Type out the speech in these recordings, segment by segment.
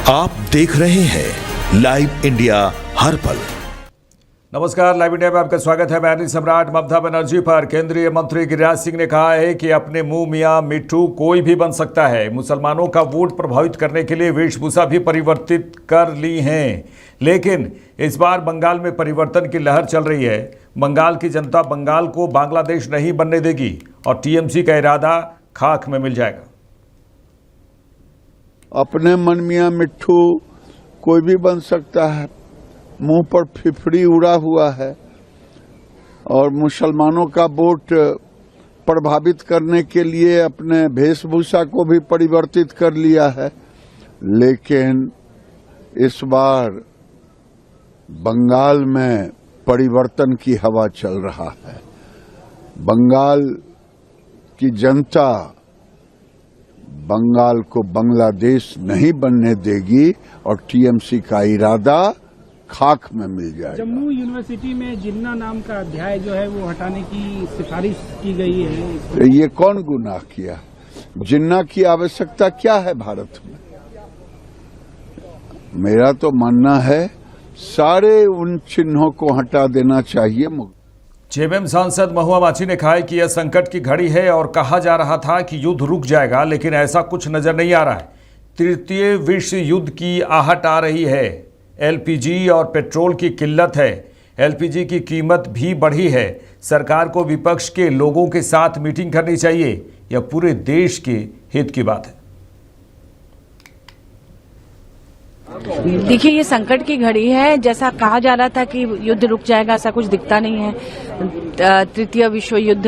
आप देख रहे हैं लाइव इंडिया हर पल। नमस्कार, लाइव इंडिया में आपका स्वागत है। मैं सम्राट। ममता बनर्जी पर केंद्रीय मंत्री गिरिराज सिंह ने कहा है कि अपने मुंह मियां मिट्ठू कोई भी बन सकता है। मुसलमानों का वोट प्रभावित करने के लिए वेशभूषा भी परिवर्तित कर ली हैं, लेकिन इस बार बंगाल में परिवर्तन की लहर चल रही है। बंगाल की जनता बंगाल को बांग्लादेश नहीं बनने देगी और टीएमसी का इरादा खाक में मिल जाएगा। अपने मन मियां मिट्ठू कोई भी बन सकता है, मुंह पर फिफड़ी उड़ा हुआ है और मुसलमानों का वोट प्रभावित करने के लिए अपने वेशभूषा को भी परिवर्तित कर लिया है। लेकिन इस बार बंगाल में परिवर्तन की हवा चल रहा है। बंगाल की जनता बंगाल को बांग्लादेश नहीं बनने देगी और टीएमसी का इरादा खाक में मिल जाएगा। जम्मू यूनिवर्सिटी में जिन्ना नाम का अध्याय जो है वो हटाने की सिफारिश की गई है। ये कौन गुनाह किया? जिन्ना की आवश्यकता क्या है भारत में? मेरा तो मानना है सारे उन चिन्हों को हटा देना चाहिए। जेएमएम सांसद महुआ मांझी ने कहा है कि यह संकट की घड़ी है और कहा जा रहा था कि युद्ध रुक जाएगा, लेकिन ऐसा कुछ नजर नहीं आ रहा है। तृतीय विश्व युद्ध की आहट आ रही है। एलपीजी और पेट्रोल की किल्लत है। एलपीजी की कीमत भी बढ़ी है। सरकार को विपक्ष के लोगों के साथ मीटिंग करनी चाहिए। यह पूरे देश के हित की बात है। देखिए, ये संकट की घड़ी है। जैसा कहा जा रहा था कि युद्ध रुक जाएगा, ऐसा कुछ दिखता नहीं है। तृतीय विश्व युद्ध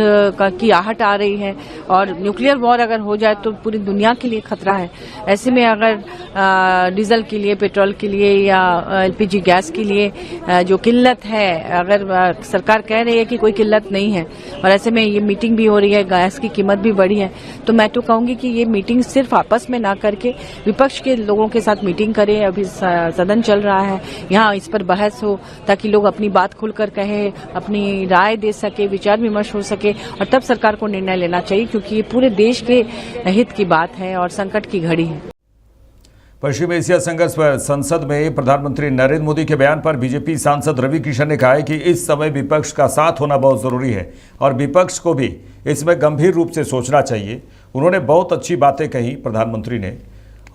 की आहट आ रही है और न्यूक्लियर वॉर अगर हो जाए तो पूरी दुनिया के लिए खतरा है। ऐसे में अगर डीजल के लिए, पेट्रोल के लिए या एलपीजी गैस के लिए जो किल्लत है, अगर सरकार कह रही है कि कोई किल्लत नहीं है और ऐसे में ये मीटिंग भी हो रही है, गैस की कीमत भी बढ़ी है, तो मैं तो कहूंगी कि ये मीटिंग सिर्फ आपस में ना करके विपक्ष के लोगों के साथ मीटिंग करें। अभी सदन चल रहा है, यहाँ इस पर बहस हो ताकि लोग अपनी बात खुलकर कहें, अपनी राय दे सके, विचार विमर्श हो सके और तब सरकार को निर्णय लेना चाहिए, क्योंकि ये पूरे देश के हित की बात है और संकट की घड़ी है। पश्चिम एशिया संघर्ष पर संसद में प्रधानमंत्री नरेंद्र मोदी के बयान पर बीजेपी सांसद रवि किशन ने कहा है कि इस समय विपक्ष का साथ होना बहुत जरूरी है और विपक्ष को भी इसमें गंभीर रूप से सोचना चाहिए। उन्होंने बहुत अच्छी बातें कही प्रधानमंत्री ने,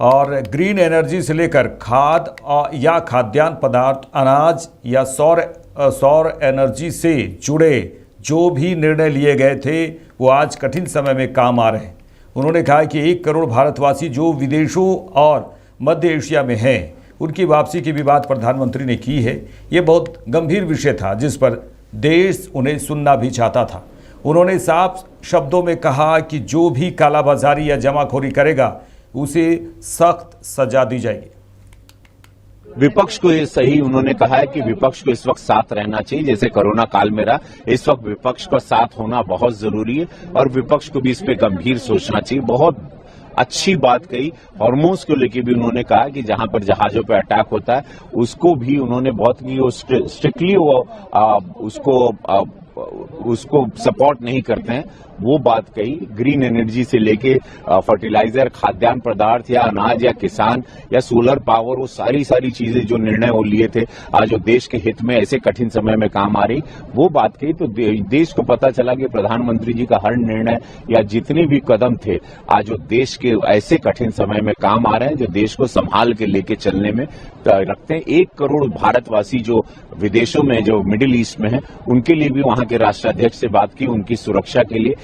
और ग्रीन एनर्जी से लेकर खाद या खाद्यान्न पदार्थ, अनाज या सौर एनर्जी से जुड़े जो भी निर्णय लिए गए थे वो आज कठिन समय में काम आ रहे हैं। उन्होंने कहा कि 1 करोड़ भारतवासी जो विदेशों और मध्य एशिया में हैं, उनकी वापसी की भी बात प्रधानमंत्री ने की है। ये बहुत गंभीर विषय था जिस पर देश उन्हें सुनना भी चाहता था। उन्होंने साफ शब्दों में कहा कि जो भी कालाबाजारी या जमाखोरी करेगा उसे सख्त सजा दी जाएगी। विपक्ष को ये सही उन्होंने कहा है कि विपक्ष को इस वक्त साथ रहना चाहिए, जैसे कोरोना काल में रहा। इस वक्त विपक्ष का साथ होना बहुत जरूरी है और विपक्ष को भी इस पे गंभीर सोचना चाहिए। बहुत अच्छी बात कही। हॉर्मोन्स को लेकर भी उन्होंने कहा कि जहां पर जहाजों पर अटैक होता है उसको भी उन्होंने बहुत स्ट्रिक्टली उसको सपोर्ट नहीं करते हैं, वो बात कही। ग्रीन एनर्जी से लेके फर्टिलाइजर, खाद्यान्न पदार्थ या अनाज या किसान या सोलर पावर, वो सारी चीजें जो निर्णय वो लिए थे आज जो देश के हित में ऐसे कठिन समय में काम आ रही, वो बात कही। तो देश को पता चला कि प्रधानमंत्री जी का हर निर्णय या जितने भी कदम थे आज जो देश के ऐसे कठिन समय में काम आ रहे हैं, जो देश को संभाल के लेके चलने में रखते हैं। 1 करोड़ भारतवासी जो विदेशों में, जो मिडिल ईस्ट में है, उनके लिए भी वहां के राष्ट्राध्यक्ष से बात की, उनकी सुरक्षा के लिए।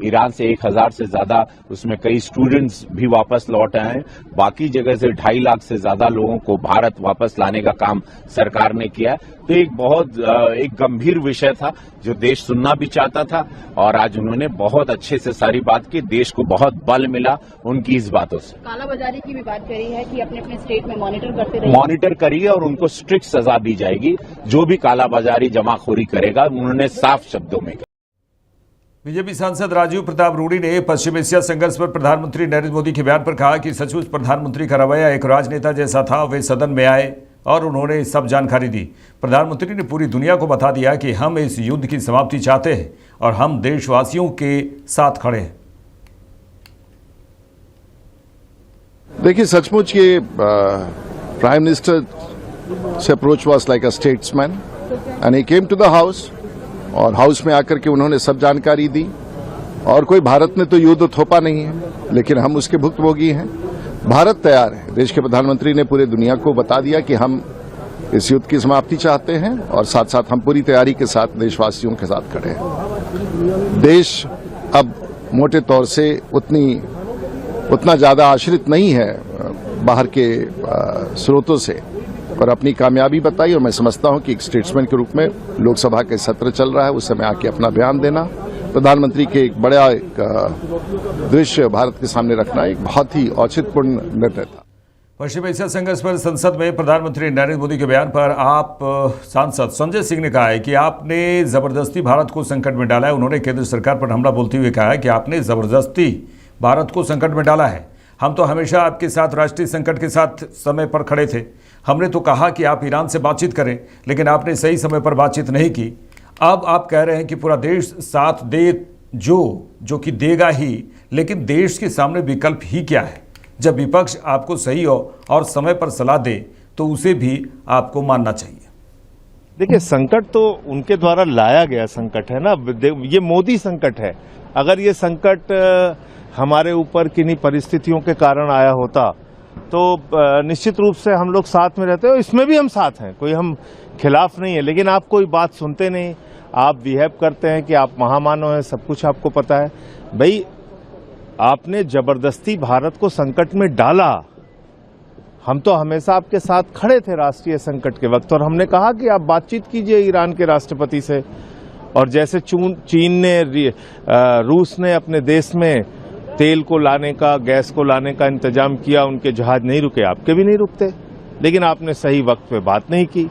ईरान से 1000 से ज्यादा, उसमें कई स्टूडेंट्स भी वापस लौट आए हैं। बाकी जगह से 2.5 लाख से ज्यादा लोगों को भारत वापस लाने का काम सरकार ने किया। तो एक गंभीर विषय था जो देश सुनना भी चाहता था और आज उन्होंने बहुत अच्छे से सारी बात की। देश को बहुत बल मिला उनकी इस बातों से। कालाबाजारी की भी बात करी है कि अपने अपने स्टेट में मॉनिटर करिए और उनको स्ट्रिक्ट सजा दी जाएगी जो भी कालाबाजारी, जमाखोरी करेगा। उन्होंने साफ शब्दों में। बीजेपी सांसद राजीव प्रताप रूडी ने पश्चिम एशिया संघर्ष पर प्रधानमंत्री नरेंद्र मोदी के बयान पर कहा कि सचमुच प्रधानमंत्री का रवैया एक राजनेता जैसा था। वे सदन में आए और उन्होंने सब जानकारी दी। प्रधानमंत्री ने पूरी दुनिया को बता दिया कि हम इस युद्ध की समाप्ति चाहते हैं और हम देशवासियों के साथ खड़े हैं। देखिए, सचमुच ये प्राइम मिनिस्टर से approach was like a statesman and he came to the house, और हाउस में आकर के उन्होंने सब जानकारी दी। और कोई भारत में तो युद्ध थोपा नहीं है, लेकिन हम उसके भुक्तभोगी हैं। भारत तैयार है। देश के प्रधानमंत्री ने पूरे दुनिया को बता दिया कि हम इस युद्ध की समाप्ति चाहते हैं, और साथ साथ हम पूरी तैयारी के साथ देशवासियों के साथ खड़े हैं। देश अब मोटे तौर से उतना ज्यादा आश्रित नहीं है बाहर के स्रोतों से, पर अपनी कामयाबी बताई। और मैं समझता हूं कि एक स्टेट्समैन के रूप में लोकसभा के सत्र चल रहा है, उस समय आके अपना बयान देना, प्रधानमंत्री के एक बड़ा दृश्य भारत के सामने रखना एक बहुत ही औचित्यपूर्ण निर्णय था। पश्चिम एशिया संघर्ष पर संसद में प्रधानमंत्री नरेंद्र मोदी के बयान पर आप सांसद संजय सिंह ने कहा है कि आपने जबरदस्ती भारत को संकट में डाला है। उन्होंने केंद्र सरकार पर हमला बोलते हुए कहा है कि आपने जबरदस्ती भारत को संकट में डाला है। हम तो हमेशा आपके साथ राष्ट्रीय संकट के साथ समय पर खड़े थे। हमने तो कहा कि आप ईरान से बातचीत करें, लेकिन आपने सही समय पर बातचीत नहीं की। अब आप कह रहे हैं कि पूरा देश साथ दे, जो कि देगा ही, लेकिन देश के सामने विकल्प ही क्या है? जब विपक्ष आपको सही हो और समय पर सलाह दे तो उसे भी आपको मानना चाहिए। देखिए, संकट तो उनके द्वारा लाया गया संकट है ना, ये मोदी संकट है। अगर ये संकट हमारे ऊपर किन्हीं परिस्थितियों के कारण आया होता तो निश्चित रूप से हम लोग साथ में रहते हैं, इसमें भी हम साथ हैं, कोई हम खिलाफ नहीं है। लेकिन आप कोई बात सुनते नहीं, आप बिहेव करते हैं कि आप महामानव हैं, सब कुछ आपको पता है। भाई, आपने जबरदस्ती भारत को संकट में डाला। हम तो हमेशा आपके साथ खड़े थे राष्ट्रीय संकट के वक्त, और हमने कहा कि आप बातचीत कीजिए ईरान के राष्ट्रपति से। और जैसे चीन ने, रूस ने अपने देश में तेल को लाने का, गैस को लाने का इंतजाम किया, उनके जहाज नहीं रुके, आपके भी नहीं रुकते। लेकिन आपने सही वक्त पे बात नहीं की।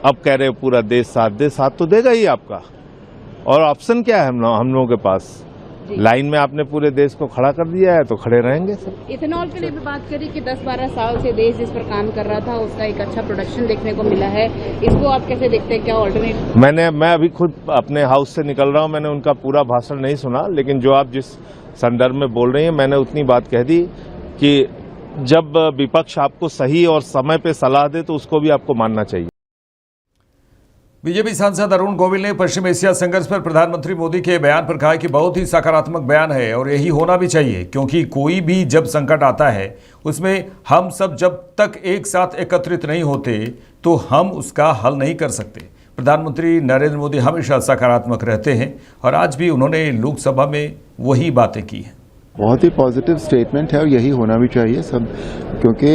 अब कह रहे पूरा देश साथ दे, साथ तो देगा ही आपका। और ऑप्शन क्या है हम लोगों के पास? लाइन में आपने पूरे देश को खड़ा कर दिया है, तो खड़े रहेंगे सब। इथेनॉल के लिए भी बात करी कि 10-12 साल से देश जिस पर काम कर रहा था उसका एक अच्छा प्रोडक्शन देखने को मिला है। इसको आप कैसे देखते हैं? क्या ऑल्टरनेट? मैं अभी खुद अपने हाउस से निकल रहा हूं, मैंने उनका पूरा भाषण नहीं सुना, लेकिन जो आप जिस संदर्भ में बोल रही हैं, मैंने उतनी बात कह दी कि जब विपक्ष आपको सही और समय पे सलाह दे तो उसको भी आपको मानना चाहिए। बीजेपी सांसद अरुण गोविल ने पश्चिम एशिया संघर्ष पर प्रधानमंत्री मोदी के बयान पर कहा कि बहुत ही सकारात्मक बयान है और यही होना भी चाहिए, क्योंकि कोई भी जब संकट आता है उसमें हम सब जब तक एक साथ एकत्रित नहीं होते तो हम उसका हल नहीं कर सकते। प्रधानमंत्री नरेंद्र मोदी हमेशा सकारात्मक रहते हैं और आज भी उन्होंने लोकसभा में वही बातें की हैं। बहुत ही पॉजिटिव स्टेटमेंट है और यही होना भी चाहिए सब, क्योंकि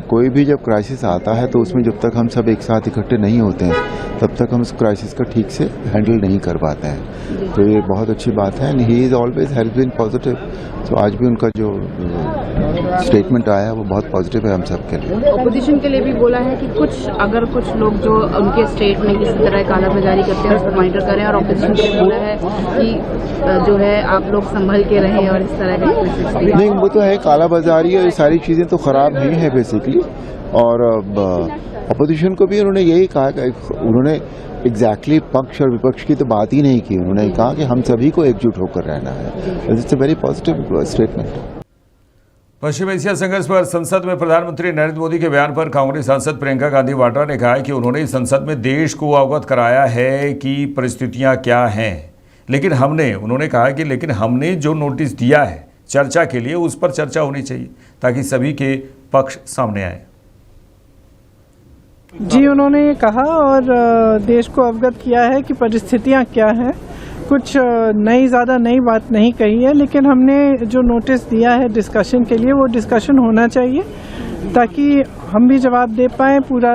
कोई भी जब क्राइसिस आता है तो उसमें जब तक हम सब एक साथ इकट्ठे नहीं होते हैं तब तक हम उस क्राइसिस को ठीक से हैंडल नहीं कर पाते हैं। तो ये बहुत अच्छी बात है and he is always has been positive. तो आज भी उनका जो स्टेटमेंट आया है वो बहुत पॉजिटिव है हम सब के लिए। ऑपोजिशन के लिए भी बोला है कि अगर कुछ लोग जो उनके स्टेट में किसी तरह कालाबाजारी करते हैं उसको मॉनिटर करें, और ऑपोजिशन के लिए बोला है कि जो है आप लोग संभल के रहें और इस तरह के। नहीं, वो तो है, कालाबाजारी और ये सारी चीजें तो खराब नहीं है बेसिकली। और अपोजिशन को भी उन्होंने यही कहा कि उन्होंने एग्जैक्टली पक्ष और विपक्ष की तो बात ही नहीं की। उन्होंने कहा कि हम सभी को एकजुट होकर रहना है। It's a very positive statement. Paschim Asia संघर्ष पर संसद में प्रधानमंत्री नरेंद्र मोदी के बयान पर कांग्रेस सांसद प्रियंका गांधी वाड्रा ने कहा कि उन्होंने संसद में देश को अवगत कराया है कि परिस्थितियां क्या हैं, लेकिन उन्होंने कहा कि हमने जो नोटिस दिया है चर्चा के लिए, उस पर चर्चा होनी चाहिए ताकि सभी के पक्ष सामने आए। जी, उन्होंने ये कहा और देश को अवगत किया है कि परिस्थितियां क्या हैं। कुछ ज़्यादा नई बात नहीं कही है, लेकिन हमने जो नोटिस दिया है डिस्कशन के लिए, वो डिस्कशन होना चाहिए ताकि हम भी जवाब दे पाएँ, पूरा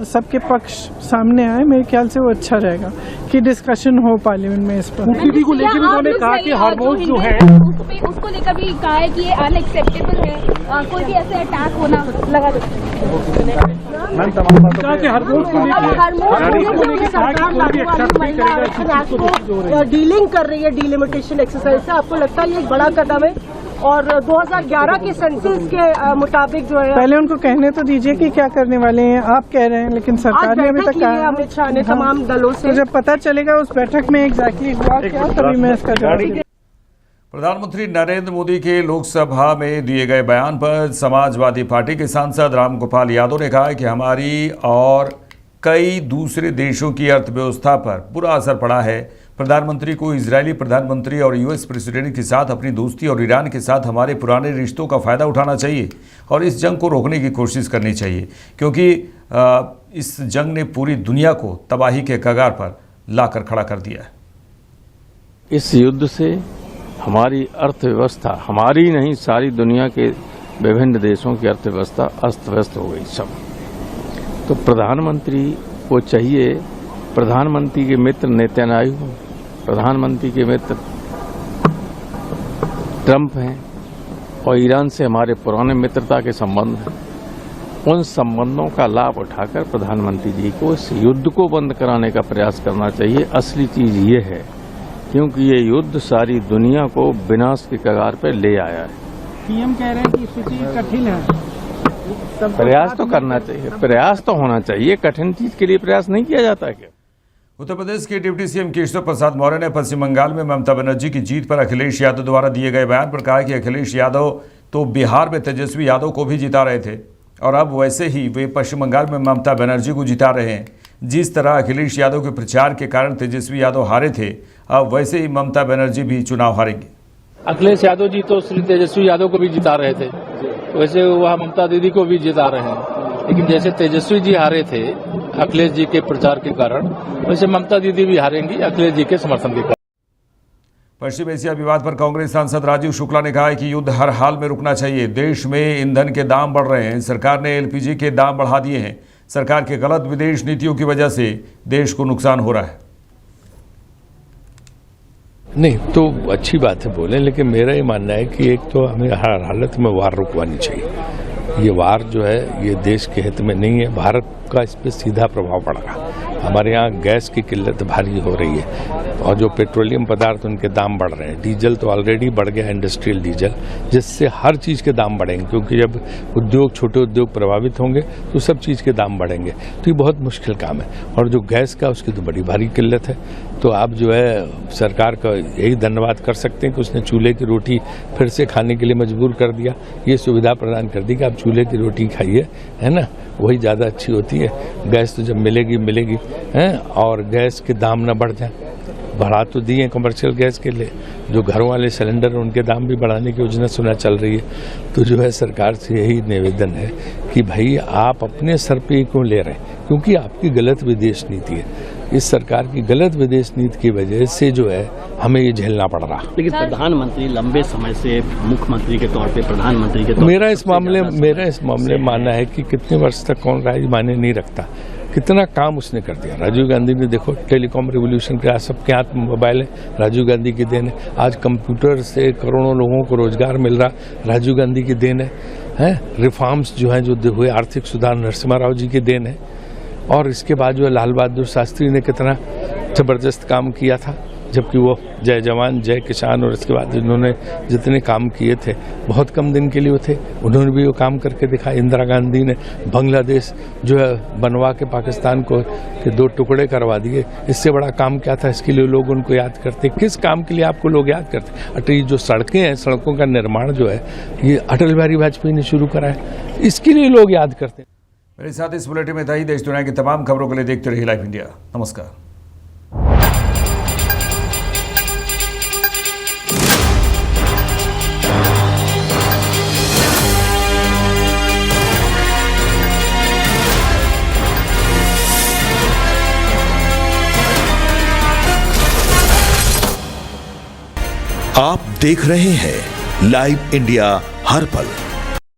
सबके पक्ष सामने आए। मेरे ख्याल से वो अच्छा रहेगा कि डिस्कशन हो पार्लियामेंट में इस पर। मुख्यमंत्री को लेकर भी उन्होंने कहा कि हार्मोन्स जो है उसको लेकर भी कहा है कि ये अनएक्सेप्टेबल है, कोई भी ऐसे अटैक होना लगा डीलिंग कर रही है डिलिमिटेशन एक्सरसाइज से। आपको लगता है ये एक बड़ा कदम है? और 2011 के सेंसस के मुताबिक जो है, पहले उनको कहने तो दीजिए कि क्या करने वाले हैं। आप कह रहे हैं, लेकिन सरकार ने अभी तक कहा। अमित शाह ने तमाम दलों से, तो जब पता चलेगा उस बैठक में एग्जैक्टली हुआ क्या, तभी मैं इसका जवाब। प्रधानमंत्री नरेंद्र मोदी के लोकसभा में दिए गए बयान पर समाजवादी पार्टी के सांसद रामगोपाल यादव ने कहा कि हमारी और कई दूसरे देशों की अर्थव्यवस्था पर बुरा असर पड़ा है। प्रधानमंत्री को इजरायली प्रधानमंत्री और यूएस प्रेसिडेंट के साथ अपनी दोस्ती और ईरान के साथ हमारे पुराने रिश्तों का फ़ायदा उठाना चाहिए और इस जंग को रोकने की कोशिश करनी चाहिए, क्योंकि इस जंग ने पूरी दुनिया को तबाही के कगार पर लाकर खड़ा कर दिया है। इस युद्ध से हमारी अर्थव्यवस्था, हमारी नहीं सारी दुनिया के विभिन्न देशों की अर्थव्यवस्था अस्त व्यस्त हो गई सब। तो प्रधानमंत्री को चाहिए, प्रधानमंत्री के मित्र नेतन्याहू, प्रधानमंत्री के मित्र ट्रंप हैं और ईरान से हमारे पुराने मित्रता के संबंध हैं। उन संबंधों का लाभ उठाकर प्रधानमंत्री जी को इस युद्ध को बंद कराने का प्रयास करना चाहिए। असली चीज ये है, क्योंकि ये युद्ध सारी दुनिया को विनाश के कगार पर ले आया है। पीएम कह रहे हैं कि स्थिति कठिन है, प्रयास तो करना चाहिए, प्रयास तो होना चाहिए। कठिन चीज के लिए प्रयास नहीं किया जाता क्या? उत्तर प्रदेश के डिप्टी सीएम केशव प्रसाद मौर्य ने पश्चिम बंगाल में ममता बनर्जी की जीत पर अखिलेश यादव द्वारा दिए गए बयान पर कहा कि अखिलेश यादव तो बिहार में तेजस्वी यादव को भी जिता रहे थे और अब वैसे ही वे पश्चिम बंगाल में ममता बनर्जी को जिता रहे हैं। जिस तरह अखिलेश यादव के प्रचार के कारण तेजस्वी यादव हारे थे, अब वैसे ही ममता बनर्जी भी चुनाव हारेंगे। अखिलेश यादव जी तो श्री तेजस्वी यादव को भी जिता रहे थे, वैसे वह ममता दीदी को भी जिता रहे हैं। लेकिन जैसे तेजस्वी जी हारे थे अखिलेश जी के प्रचार के कारण, वैसे ममता दीदी भी हारेंगी अखिलेश जी के समर्थन के कारण। पश्चिम एशिया विवाद पर कांग्रेस सांसद राजीव शुक्ला ने कहा है कि युद्ध हर हाल में रुकना चाहिए। देश में ईंधन के दाम बढ़ रहे हैं, सरकार ने एलपीजी के दाम बढ़ा दिए हैं। सरकार के गलत विदेश नीतियों की वजह से देश को नुकसान हो रहा है। नहीं तो अच्छी बात है बोले, लेकिन मेरा ये मानना है कि एक तो हमें हर हालत में वार रुकवानी चाहिए। ये वार जो है ये देश के हित में नहीं है, भारत का इस पर सीधा प्रभाव पड़ेगा। हमारे यहाँ गैस की किल्लत भारी हो रही है और जो पेट्रोलियम पदार्थ उनके दाम बढ़ रहे हैं। डीजल तो ऑलरेडी बढ़ गया, इंडस्ट्रियल डीजल, जिससे हर चीज़ के दाम बढ़ेंगे, क्योंकि जब उद्योग, छोटे उद्योग प्रभावित होंगे तो सब चीज़ के दाम बढ़ेंगे। तो ये बहुत मुश्किल काम है और जो गैस का उसकी तो बड़ी भारी किल्लत है। तो आप जो है सरकार का यही धन्यवाद कर सकते हैं कि उसने चूल्हे की रोटी फिर से खाने के लिए मजबूर कर दिया, ये सुविधा प्रदान कर दी कि आप चूल्हे की रोटी खाइए, है ना, वही ज़्यादा अच्छी होती है। गैस तो जब मिलेगी हैं और गैस के दाम न बढ़ जाए। बढ़ा तो दिए कमर्शियल गैस के लिए, जो घरों वाले सिलेंडर उनके दाम भी बढ़ाने की योजना सुना चल रही है। तो जो है सरकार से यही निवेदन है कि भाई आप अपने सर पे क्यों ले रहे हैं, क्योंकि आपकी गलत विदेश नीति है। इस सरकार की गलत विदेश नीति की वजह से जो है हमें ये झेलना पड़ रहा। लेकिन प्रधानमंत्री लंबे समय से मुख्यमंत्री के तौर पे, प्रधानमंत्री के तौर मेरा इस मामले मानना है कि कितने वर्ष तक कौन रहा मायने नहीं रखता। कितना काम उसने कर दिया। राजीव गांधी ने देखो टेलीकॉम रिवोल्यूशन किया, सबके हाथ में मोबाइल है, राजीव गांधी की देन है। आज कंप्यूटर से करोड़ों लोगों को रोजगार मिल रहा, राजीव गांधी की देन है। रिफॉर्म्स जो हैं जो हुए, आर्थिक सुधार नरसिम्हा राव जी की देन है। और इसके बाद जो है लाल बहादुर शास्त्री ने कितना जबरदस्त काम किया था, जबकि वो जय जवान जय किसान और इसके बाद उन्होंने जितने काम किए थे बहुत कम दिन के लिए थे, उन्होंने भी वो काम करके दिखा। इंदिरा गांधी ने बांग्लादेश जो है बनवा के पाकिस्तान को के 2 टुकड़े करवा दिए। इससे बड़ा काम क्या था, इसके लिए लोग उनको याद करते। किस काम के लिए आपको लोग याद करते? अटल जो सड़कें हैं, सड़कों का निर्माण जो है ये अटल बिहारी वाजपेयी ने शुरू करा है, इसके लिए लोग याद करते। मेरे साथ इस बुलेटिन में था ही। देश दुनिया की तमाम खबरों के लिए देखते रहिए लाइव इंडिया। नमस्कार। आप देख रहे हैं लाइव इंडिया हर पल।